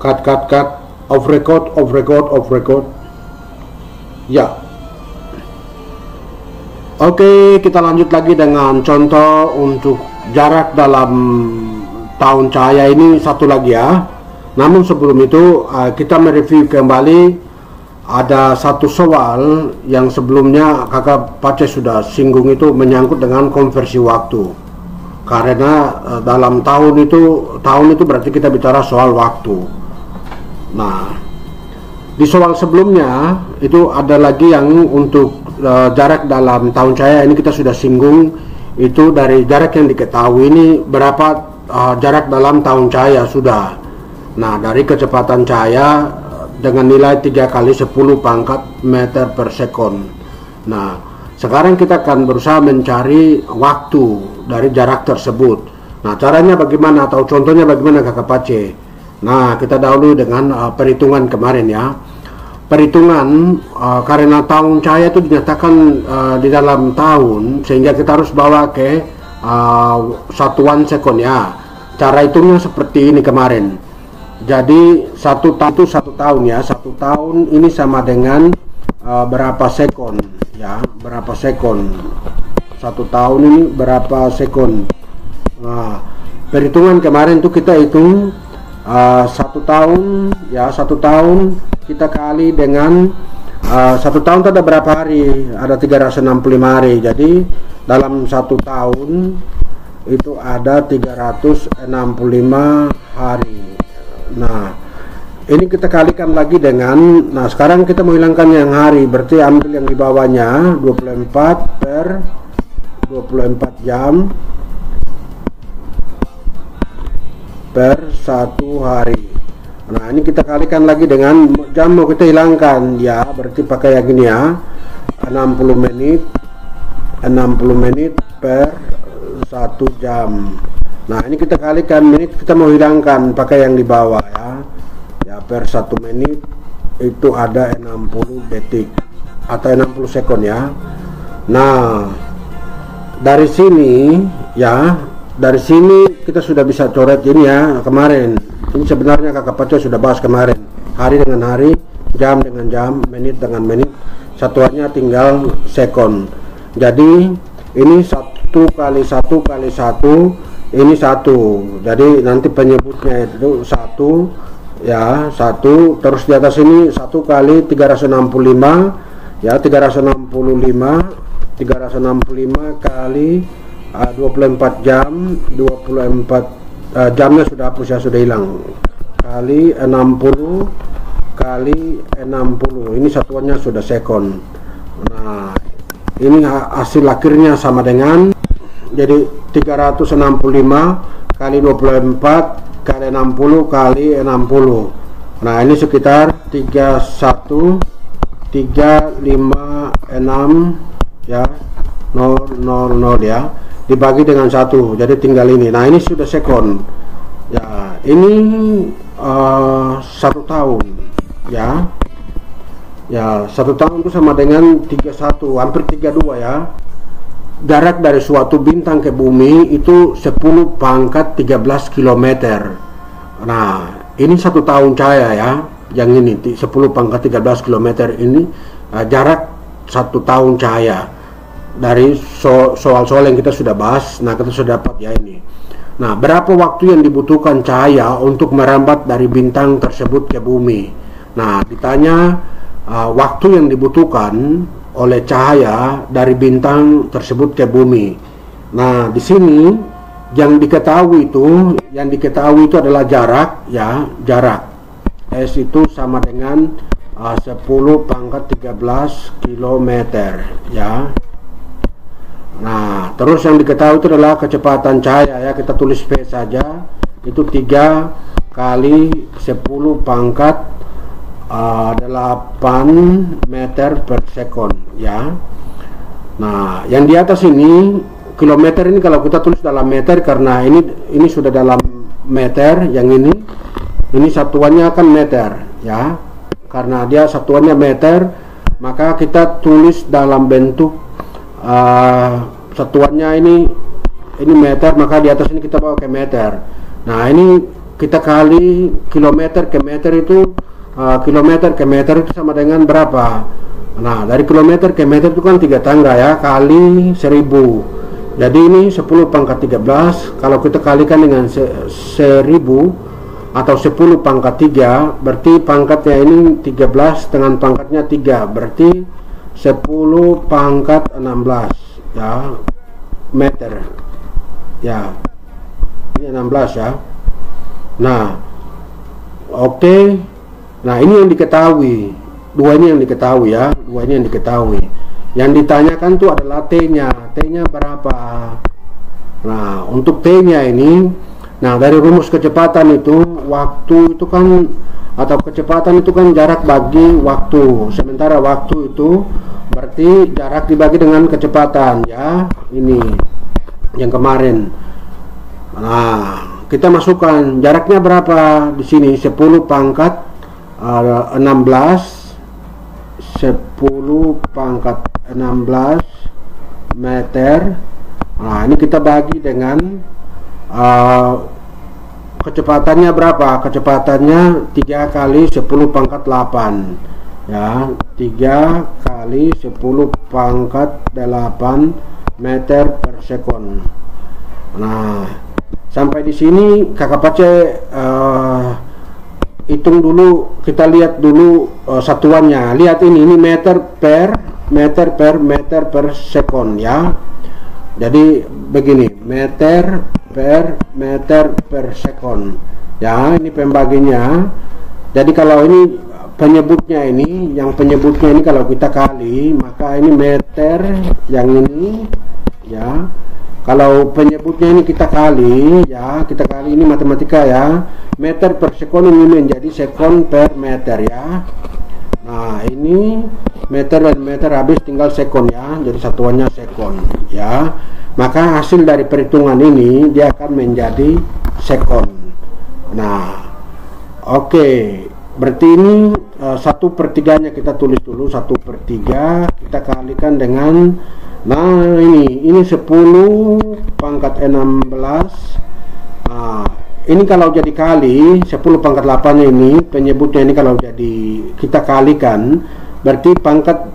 cut, off record. Ya. Oke, kita lanjut lagi dengan contoh untuk jarak dalam tahun cahaya ini satu lagi ya. Namun sebelum itu kita mereview kembali ada satu soal yang sebelumnya kakak Pace sudah singgung, itu menyangkut dengan konversi waktu. Karena dalam tahun itu berarti kita bicara soal waktu. Nah, di soal sebelumnya itu ada lagi yang untuk jarak dalam tahun cahaya. Ini kita sudah singgung, itu dari jarak yang diketahui ini berapa jarak dalam tahun cahaya sudah. Nah, dari kecepatan cahaya dengan nilai 3 kali 10 pangkat meter per sekon. Nah, sekarang kita akan berusaha mencari waktu dari jarak tersebut. Nah, caranya bagaimana atau contohnya bagaimana kakak Pace? Nah, kita dahulu dengan perhitungan kemarin ya. Perhitungan karena tahun cahaya itu dinyatakan di dalam tahun, sehingga kita harus bawa ke satuan sekon ya. Cara hitungnya seperti ini kemarin. Jadi satu tahun ya. Satu tahun ini sama dengan berapa sekon ya, berapa sekon. Satu tahun ini berapa sekon. Nah, perhitungan kemarin itu kita hitung satu tahun ya, satu tahun kita kali dengan satu tahun itu ada berapa hari? Ada 365 hari. Jadi dalam satu tahun itu ada 365 hari. Nah, ini kita kalikan lagi dengan, nah sekarang kita menghilangkan yang hari, berarti ambil yang di bawahnya 24 per 24 jam per satu hari. Nah, ini kita kalikan lagi dengan jam, mau kita hilangkan ya, berarti pakai yang ini ya, 60 menit per 1 jam. Nah, ini kita kalikan menit, kita mau hilangkan pakai yang di bawah ya, per 1 menit itu ada 60 detik atau 60 sekon ya. Nah, dari sini ya, dari sini kita sudah bisa coret ini ya kemarin. Ini sebenarnya kakak Pace sudah bahas kemarin, hari dengan hari, jam dengan jam, menit dengan menit, satuannya tinggal sekon. Jadi ini 1 kali 1 kali 1, ini 1. Jadi nanti penyebutnya itu 1 ya, 1. Terus di atas ini 1 kali 365 ya, 365 kali 24 jam, 24 jamnya sudah hapus ya, sudah hilang, kali 60 kali 60, ini satuannya sudah sekon. Nah, ini hasil akhirnya sama dengan, jadi 365 kali 24 kali 60 kali 60. Nah, ini sekitar 31356 ya, 000 ya, dibagi dengan 1, jadi tinggal ini. Nah, ini sudah sekon ya. Ini 1 tahun ya, 1 tahun itu sama dengan 31, hampir 32 ya. Jarak dari suatu bintang ke bumi itu 10 pangkat 13 km. Nah, ini 1 tahun cahaya ya, yang ini 10 pangkat 13 km ini jarak 1 tahun cahaya. Dari soal-soal yang kita sudah bahas, nah kita sudah dapat ya ini. Nah, berapa waktu yang dibutuhkan cahaya untuk merambat dari bintang tersebut ke bumi? Nah, ditanya waktu yang dibutuhkan oleh cahaya dari bintang tersebut ke bumi. Nah, di sini yang diketahui itu adalah jarak ya, jarak S itu sama dengan 10 pangkat 13 km ya. Nah, terus yang diketahui itu adalah kecepatan cahaya ya, kita tulis V saja, itu 3 kali 10 pangkat 8 meter per sekon ya. Nah, yang di atas ini kilometer, ini kalau kita tulis dalam meter karena ini sudah dalam meter, yang ini satuannya kan meter ya. Karena dia satuannya meter, maka kita tulis dalam bentuk satuannya ini meter, maka di atas ini kita bawa ke meter. Nah, ini kita kali kilometer ke meter itu, kilometer ke meter itu sama dengan berapa? Nah, dari kilometer ke meter itu kan 3 tangga ya, kali 1000. Jadi ini 10 pangkat 13. Kalau kita kalikan dengan 1000 atau 10 pangkat 3, berarti pangkatnya ini 13 dengan pangkatnya 3, berarti 10 pangkat 16 ya meter ya, ini 16 ya. Nah, oke. Nah, ini yang diketahui, dua ini yang diketahui ya, dua ini yang diketahui. Yang ditanyakan tuh adalah T-nya. T-nya berapa? Nah, untuk T-nya ini, nah dari rumus kecepatan itu, waktu itu kan, atau kecepatan itu kan jarak bagi waktu. Sementara waktu itu berarti jarak dibagi dengan kecepatan ya. Ini yang kemarin. Nah, kita masukkan jaraknya berapa di sini? 10 pangkat 16, 10 pangkat 16 meter. Nah, ini kita bagi dengan kecepatannya berapa? Kecepatannya 3 kali 10 pangkat 8 ya, 3 kali 10 pangkat 8 meter per sekon. Nah, sampai di sini kakak Pace hitung dulu, kita lihat dulu satuannya. Lihat ini meter per sekon ya. Jadi begini, meter per sekon ya, ini pembaginya. Jadi kalau ini penyebutnya ini, yang penyebutnya ini kalau kita kali, maka ini meter yang ini ya. Kalau penyebutnya ini kita kali ya, kita kali, ini matematika ya. Meter per sekon ini menjadi sekon per meter ya. Nah, ini meter dan meter habis, tinggal sekon ya, jadi satuannya sekon ya. Maka hasil dari perhitungan ini dia akan menjadi sekon. Nah, oke, berarti ini 1/3-nya kita tulis dulu, 1/3 kita kalikan dengan, nah ini 10 pangkat 16. Nah, ini kalau jadi kali 10 pangkat 8 ini penyebutnya, ini kalau jadi kita kalikan, berarti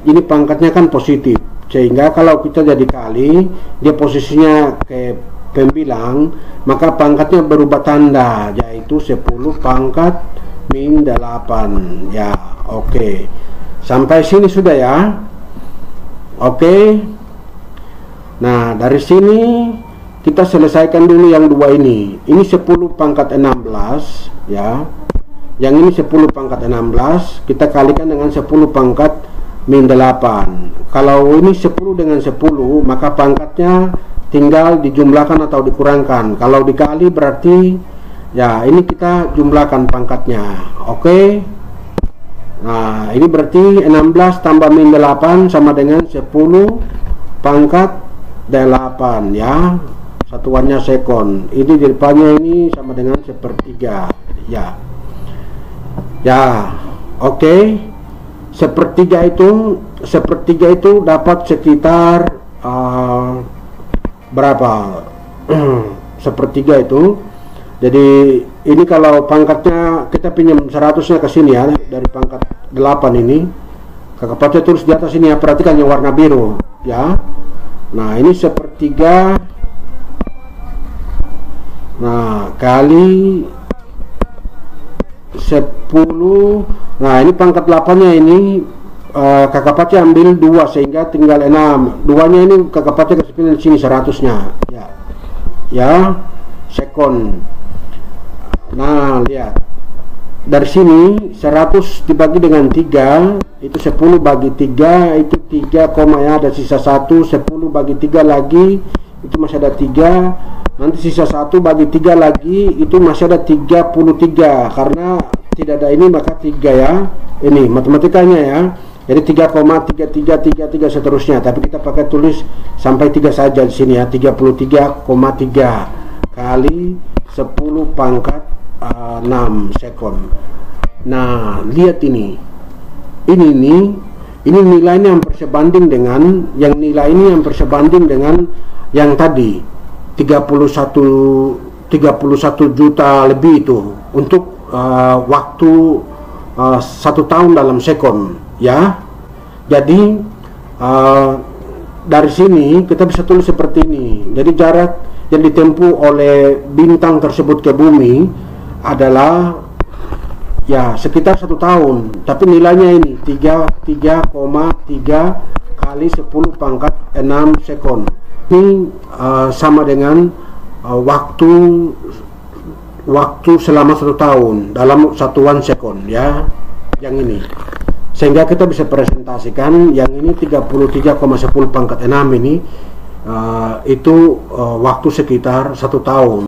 ini pangkatnya kan positif, sehingga kalau kita jadi kali, dia posisinya ke pembilang, maka pangkatnya berubah tanda, yaitu 10 pangkat min 8 ya. Oke, sampai sini sudah ya. Oke. Nah, dari sini kita selesaikan dulu yang dua ini. Ini 10 pangkat 16 ya. Yang ini 10 pangkat 16 kita kalikan dengan 10 pangkat min 8. Kalau ini 10 dengan 10, maka pangkatnya tinggal dijumlahkan atau dikurangkan. Kalau dikali berarti ya ini kita jumlahkan pangkatnya. Oke. Nah, ini berarti 16 tambah min 8 sama dengan 10 pangkat 8 ya. Satuannya sekon. Ini di depannya ini sama dengan 1/3 ya. Ya, oke. 1/3 itu dapat sekitar berapa? 1/3 itu. Jadi ini kalau pangkatnya kita pinjam 100-nya ke sini ya, dari pangkat 8 ini. Kakak Pace tulis di atas ini ya, perhatikan yang warna biru ya. Nah, ini 1/3. Nah, kali 10. Nah, ini pangkat 8-nya ini kakak Pace ambil 2 sehingga tinggal 6. 2-nya ini kakak Pace kasih pilih di sini 100-nya ya. Ya, sekon. Nah, lihat. Dari sini 100 dibagi dengan 3 itu 10 bagi 3 itu 3, ya ada sisa 1. 10 bagi 3 lagi itu masih ada 3. Nanti sisa 1 bagi 3 lagi itu masih ada 33. Karena tidak ada ini maka 3 ya. Ini matematikanya ya. Jadi 3,3333 seterusnya. Tapi kita pakai tulis sampai 3 saja di sini ya. 33,3 kali 10 pangkat 6 sekon. Nah, lihat ini. Ini nilainya yang bersebanding dengan yang nilai ini yang bersebanding dengan yang tadi 31 juta lebih itu untuk waktu 1 tahun dalam sekon, ya. Jadi dari sini kita bisa tulis seperti ini. Jadi jarak yang ditempuh oleh bintang tersebut ke bumi adalah ya sekitar 1 tahun, tapi nilainya ini 3,3 kali 10 pangkat 6 sekon. Ini sama dengan waktu selama 1 tahun dalam satuan sekon, ya, yang ini. Sehingga kita bisa presentasikan yang ini 33,10 pangkat 6 ini itu waktu sekitar 1 tahun.